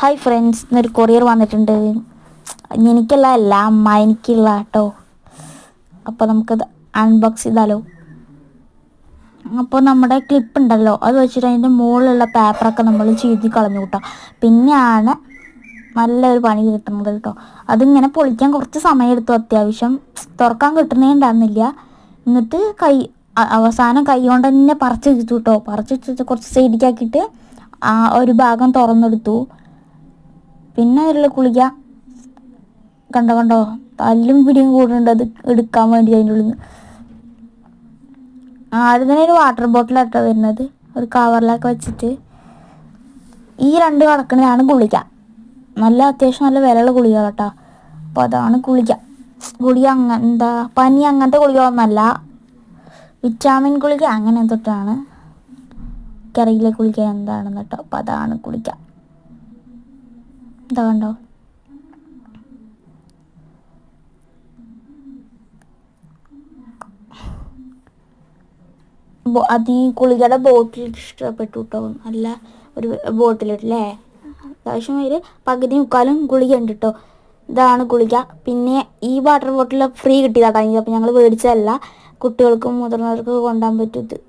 Hi friends, ഇന്നൊരു courier വന്നിട്ടുണ്ട്. അല്ല അമ്മ എനിക്കുള്ള കേട്ടോ. അപ്പോൾ നമുക്കത് അൺബോക്സ് ചെയ്താലോ. അപ്പോൾ നമ്മുടെ ക്ലിപ്പ് ഉണ്ടല്ലോ, അത് വെച്ചിട്ട് അതിൻ്റെ മുകളിലുള്ള പേപ്പറൊക്കെ നമ്മൾ ചീതി കളഞ്ഞു കേട്ടോ. പിന്നെയാണ് നല്ലൊരു പണി കിട്ടുന്നത് കേട്ടോ. അതിങ്ങനെ പൊളിക്കാൻ കുറച്ച് സമയം എടുത്തു. അത്യാവശ്യം തുറക്കാൻ കിട്ടുന്നേ ഉണ്ടായിരുന്നില്ല. എന്നിട്ട് അവസാനം കൈ കൊണ്ട് തന്നെ പറിച്ച് വെച്ചു കേട്ടോ. പറിച്ച് വെച്ചിട്ട് കുറച്ച് സൈഡിലേക്കാക്കിയിട്ട് ഒരു ഭാഗം തുറന്നെടുത്തു. പിന്നെ അതിലുള്ള ഗുളിക കണ്ടോ തല്ലും പിടിയും കൂടുന്നുണ്ട് അത് എടുക്കാൻ വേണ്ടി. അതിൻ്റെ ഉള്ളിൽ നിന്ന് ആദ്യം തന്നെ ഒരു വാട്ടർ ബോട്ടിലാട്ടോ വരുന്നത്, ഒരു കവറിലൊക്കെ വെച്ചിട്ട്. ഈ രണ്ട് കടക്കണതാണ് ഗുളിക. അത്യാവശ്യം നല്ല വിലയുള്ള ഗുളിക കേട്ടോ. അപ്പോൾ അതാണ് ഗുളിക. എന്താ പനി അങ്ങനത്തെ ഗുളികയൊന്നുമല്ല, വിറ്റാമിൻ ഗുളിക അങ്ങനെ തൊട്ടാണ്. കറിയിലെ ഗുളിക എന്താണെന്ന് കേട്ടോ. അപ്പോൾ അതാണ് ഗുളിക. എന്താ കണ്ടോ. അത് ഈ ഗുളികയുടെ ബോട്ടിൽ ഇഷ്ടപ്പെട്ടു കേട്ടോ. നല്ല ഒരു ബോട്ടിലിട്ടല്ലേ, അത്യാവശ്യം ഒരു പകുതി മുക്കാലും ഗുളിക ഉണ്ട് കേട്ടോ. ഇതാണ് ഗുളിക. പിന്നെ ഈ വാട്ടർ ബോട്ടിൽ ഫ്രീ കിട്ടിയതാട്ടോ. അപ്പോൾ ഞങ്ങൾ മേടിച്ചതല്ല, കുട്ടികൾക്കും മുതിർന്നവർക്കും കൊണ്ടുപോകാൻ പറ്റും ഇത്.